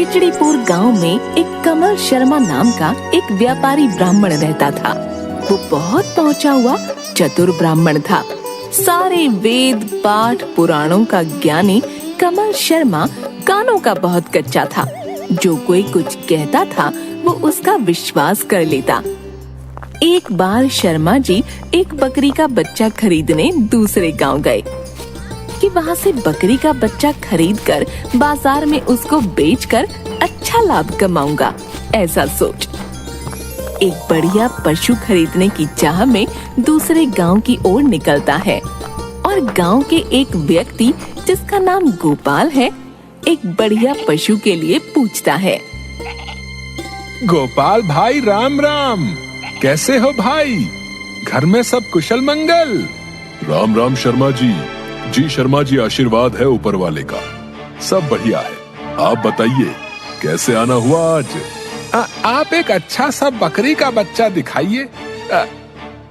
खिचड़ीपुर गांव में एक कमल शर्मा नाम का एक व्यापारी ब्राह्मण रहता था। वो बहुत पहुंचा हुआ चतुर ब्राह्मण था। सारे वेद पाठ पुराणों का ज्ञानी कमल शर्मा कानों का बहुत कच्चा था। जो कोई कुछ कहता था वो उसका विश्वास कर लेता। एक बार शर्मा जी एक बकरी का बच्चा खरीदने दूसरे गांव गए कि वहां से बकरी का बच्चा खरीदकर बाजार में उसको बेचकर अच्छा लाभ कमाऊंगा, ऐसा सोच एक बढ़िया पशु खरीदने की चाह में दूसरे गांव की ओर निकलता है और गांव के एक व्यक्ति जिसका नाम गोपाल है एक बढ़िया पशु के लिए पूछता है। गोपाल भाई राम राम, कैसे हो भाई? घर में सब कुशल मंगल? राम राम शर्मा जी। जी शर्मा जी, आशीर्वाद है ऊपर वाले का, सब बढ़िया है। आप बताइए कैसे आना हुआ आज? आप एक अच्छा सा बकरी का बच्चा दिखाइए,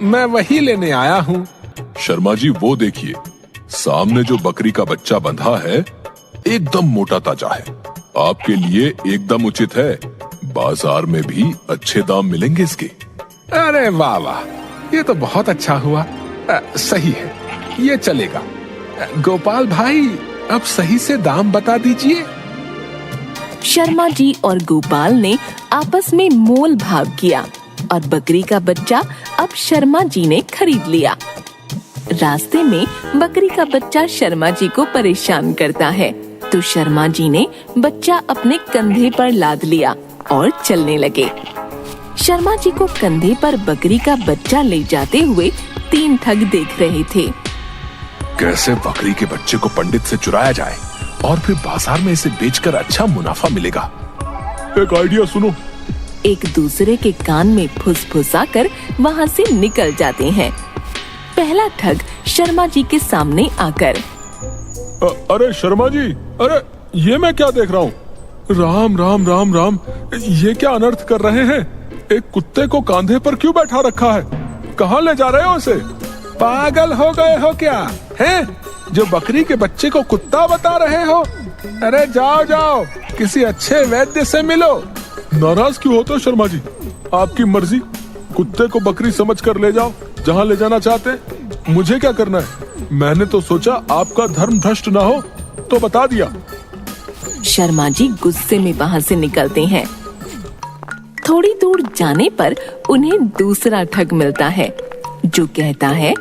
मैं वही लेने आया हूँ। शर्मा जी वो देखिए, सामने जो बकरी का बच्चा बंधा है एकदम मोटा ताजा है, आपके लिए एकदम उचित है। बाजार में भी अच्छे दाम मिलेंगे इसके। अरे वाह वाह, ये तो बहुत अच्छा हुआ। सही है, ये चलेगा। गोपाल भाई अब सही से दाम बता दीजिए। शर्मा जी और गोपाल ने आपस में मोल भाव किया और बकरी का बच्चा अब शर्मा जी ने खरीद लिया। रास्ते में बकरी का बच्चा शर्मा जी को परेशान करता है, तो शर्मा जी ने बच्चा अपने कंधे पर लाद लिया और चलने लगे। शर्मा जी को कंधे पर बकरी का बच्चा ले जाते हुए तीन ठग देख रहे थे। कैसे बकरी के बच्चे को पंडित से चुराया जाए और फिर बाजार में इसे बेचकर अच्छा मुनाफा मिलेगा। एक आइडिया सुनो। एक दूसरे के कान में फुसफुसाकर वहाँ से निकल जाते हैं। पहला ठग शर्मा जी के सामने आकर, अरे शर्मा जी, अरे ये मैं क्या देख रहा हूँ? राम राम राम राम, ये क्या अनर्थ कर रहे हैं? एक कुत्ते को कांधे पर क्यों बैठा रखा है? कहाँ ले जा रहे हो उसे? पागल हो गए हो क्या? हैं? जो बकरी के बच्चे को कुत्ता बता रहे हो? अरे जाओ जाओ, किसी अच्छे वैद्य से मिलो। नाराज क्यों होते हो शर्मा जी? आपकी मर्जी, कुत्ते को बकरी समझ कर ले जाओ जहाँ ले जाना चाहते। मुझे क्या करना है? मैंने तो सोचा आपका धर्म भ्रष्ट ना हो तो बता दिया। शर्मा जी गुस्से में वहाँ से निकलते हैं। थोड़ी दूर जाने पर उन्हें दूसरा ठग मिलता है जो कहता है,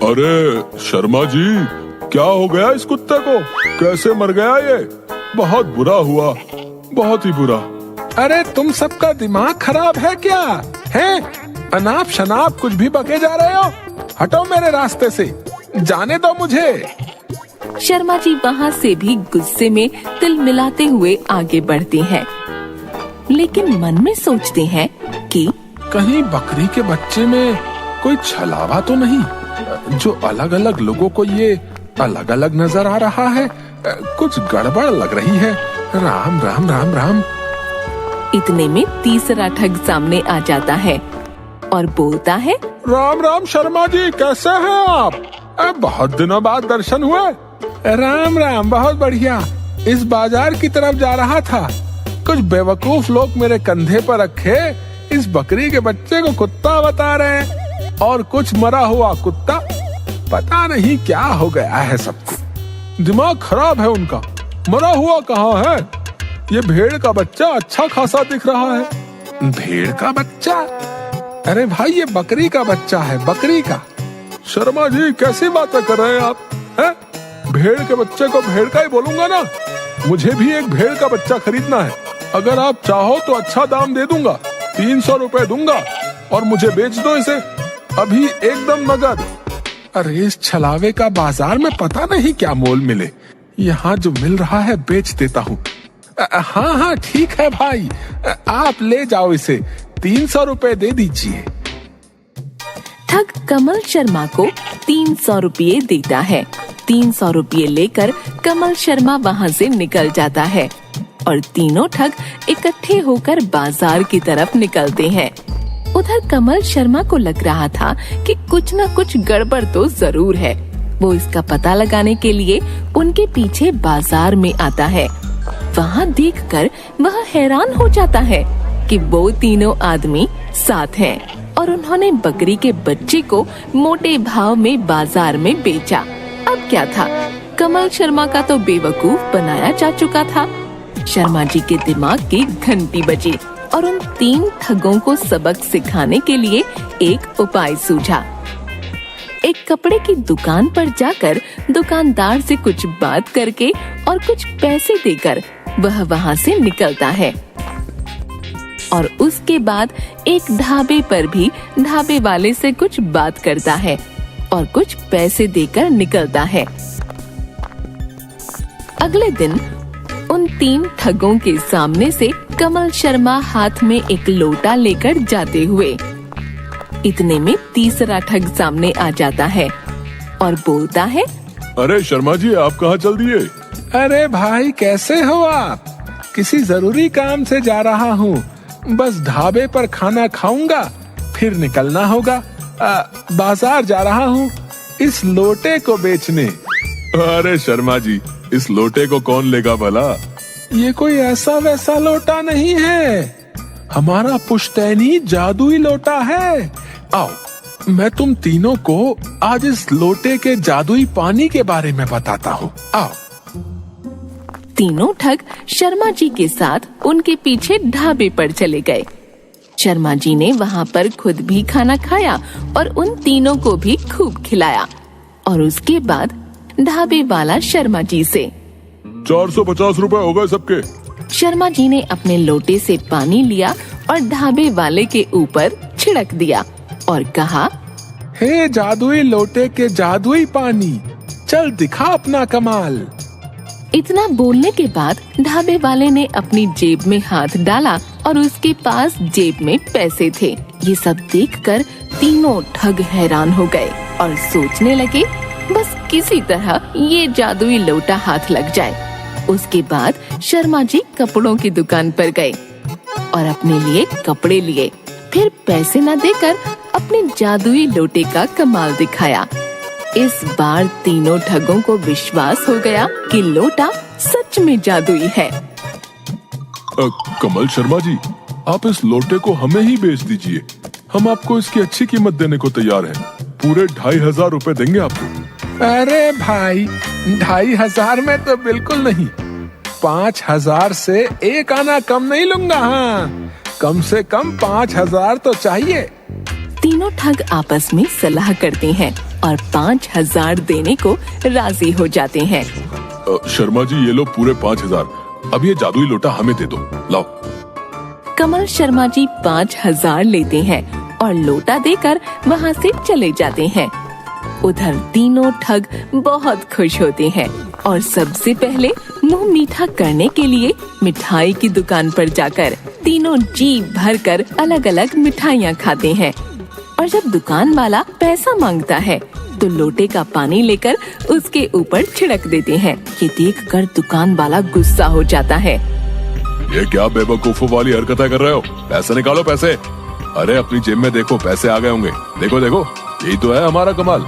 अरे शर्मा जी, क्या हो गया इस कुत्ते को? कैसे मर गया ये? बहुत बुरा हुआ, बहुत ही बुरा। अरे तुम सबका दिमाग खराब है क्या? हैं? अनाप शनाप कुछ भी बके जा रहे हो? हटो मेरे रास्ते से, जाने दो मुझे। शर्मा जी वहाँ से भी गुस्से में तिल मिलाते हुए आगे बढ़ते हैं, लेकिन मन में सोचते हैं कि कहीं बकरी के बच्चे में कोई छलावा तो नहीं, जो अलग अलग लोगों को ये अलग अलग नजर आ रहा है। कुछ गड़बड़ लग रही है। राम राम राम राम। इतने में तीसरा ठग सामने आ जाता है और बोलता है, राम राम शर्मा जी, कैसे हैं आप? बहुत दिनों बाद दर्शन हुए। राम राम, बहुत बढ़िया। इस बाजार की तरफ जा रहा था, कुछ बेवकूफ लोग मेरे कंधे पर रखे इस बकरी के बच्चे को कुत्ता बता रहे हैं और कुछ मरा हुआ कुत्ता। पता नहीं क्या हो गया है सबको, दिमाग खराब है उनका। मरा हुआ कहाँ है? ये भेड़ का बच्चा अच्छा खासा दिख रहा है। भेड़ का बच्चा? अरे भाई ये बकरी का बच्चा है, बकरी का। शर्मा जी कैसी बातें कर रहे हैं आप? हैं? भेड़ के बच्चे को भेड़ का ही बोलूंगा ना। मुझे भी एक भेड़ का बच्चा खरीदना है। अगर आप चाहो तो अच्छा दाम दे दूंगा, 300 रुपए दूंगा और मुझे बेच दो इसे अभी, एकदम नगद। अरे इस छलावे का बाजार में पता नहीं क्या मोल मिले। यहाँ जो मिल रहा है बेच देता हूँ। हाँ हाँ ठीक है भाई, आप ले जाओ इसे, 300 रुपए दे दीजिए। ठग कमल शर्मा को 300 रुपये देता है। 300 रुपये लेकर कमल शर्मा वहाँ से निकल जाता है और तीनों ठग इकट्ठे होकर बाजार की तरफ निकलते हैं। उधर कमल शर्मा को लग रहा था कि कुछ न कुछ गड़बड़ तो जरूर है। वो इसका पता लगाने के लिए उनके पीछे बाजार में आता है। वहाँ देखकर वह हैरान हो जाता है कि वो तीनों आदमी साथ हैं और उन्होंने बकरी के बच्चे को मोटे भाव में बाजार में बेचा। अब क्या था, कमल शर्मा का तो बेवकूफ बनाया जा चुका था। शर्मा जी के दिमाग की घंटी बजी और उन 3 ठगों को सबक सिखाने के लिए एक उपाय सूझा। एक कपड़े की दुकान पर जाकर दुकानदार से कुछ बात करके और कुछ पैसे देकर वह वहां से निकलता है और उसके बाद एक ढाबे पर भी ढाबे वाले से कुछ बात करता है और कुछ पैसे देकर निकलता है। अगले दिन उन 3 ठगों के सामने से कमल शर्मा हाथ में एक लोटा लेकर जाते हुए इतने में तीसरा ठग सामने आ जाता है और बोलता है, अरे शर्मा जी, आप कहाँ चल दिए? अरे भाई, कैसे हो आप? किसी जरूरी काम से जा रहा हूँ, बस ढाबे पर खाना खाऊंगा फिर निकलना होगा। बाजार जा रहा हूँ इस लोटे को बेचने। अरे शर्मा जी, इस लोटे को कौन लेगा भला? ये कोई ऐसा वैसा लोटा नहीं है, हमारा पुश्तैनी जादुई लोटा है। आओ, मैं तुम तीनों को आज इस लोटे के जादुई पानी के बारे में बताता हूँ। आओ। तीनों ठग शर्मा जी के साथ उनके पीछे ढाबे पर चले गए। शर्मा जी ने वहाँ पर खुद भी खाना खाया और उन तीनों को भी खूब खिलाया और उसके बाद ढाबे वाला शर्मा जी से 450 रुपए हो गए सबके। शर्मा जी ने अपने लोटे से पानी लिया और ढाबे वाले के ऊपर छिड़क दिया और कहा, हे जादुई लोटे के जादुई पानी, चल दिखा अपना कमाल। इतना बोलने के बाद ढाबे वाले ने अपनी जेब में हाथ डाला और उसके पास जेब में पैसे थे। ये सब देखकर तीनों ठग हैरान हो गए और सोचने लगे, बस किसी तरह ये जादुई लोटा हाथ लग जाए। उसके बाद शर्मा जी कपड़ों की दुकान पर गए और अपने लिए कपड़े लिए, फिर पैसे न देकर अपने जादुई लोटे का कमाल दिखाया। इस बार तीनों ठगों को विश्वास हो गया कि लोटा सच में जादुई है। कमल शर्मा जी, आप इस लोटे को हमें ही बेच दीजिए, हम आपको इसकी अच्छी कीमत देने को तैयार हैं। पूरे 2500 रुपए देंगे आपको। अरे भाई, 2500 में तो बिल्कुल नहीं, 5000 से एक आना कम नहीं लूंगा। हाँ, कम से कम 5000 तो चाहिए। तीनों ठग आपस में सलाह करते हैं और 5000 देने को राजी हो जाते हैं। शर्मा जी, ये लो पूरे 5000। अब ये जादुई लोटा हमें दे दो, लाओ। कमल शर्मा जी 5000 लेते हैं और लोटा देकर वहाँ से चले जाते हैं। उधर तीनों ठग बहुत खुश होते हैं और सबसे पहले मुंह मीठा करने के लिए मिठाई की दुकान पर जाकर तीनों जी भरकर अलग अलग मिठाइयाँ खाते हैं। और जब दुकान वाला पैसा मांगता है तो लोटे का पानी लेकर उसके ऊपर छिड़क देते हैं। ये देखकर दुकान वाला गुस्सा हो जाता है। ये क्या बेवकूफों वाली हरकतें कर रहे हो? पैसे निकालो, पैसे। अरे अपनी जेब में देखो, पैसे आ गए होंगे। देखो देखो, यही तो है हमारा कमाल।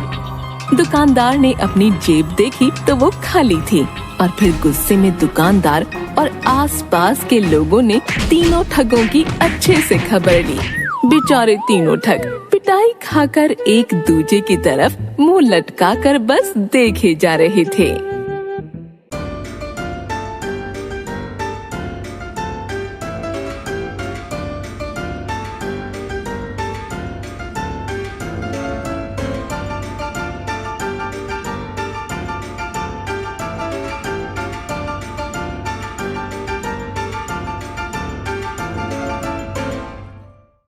दुकानदार ने अपनी जेब देखी तो वो खाली थी और फिर गुस्से में दुकानदार और आसपास के लोगों ने तीनों ठगों की अच्छे से खबर ली। बेचारे तीनों ठग पिटाई खाकर एक दूजे की तरफ मुंह लटकाकर बस देखे जा रहे थे।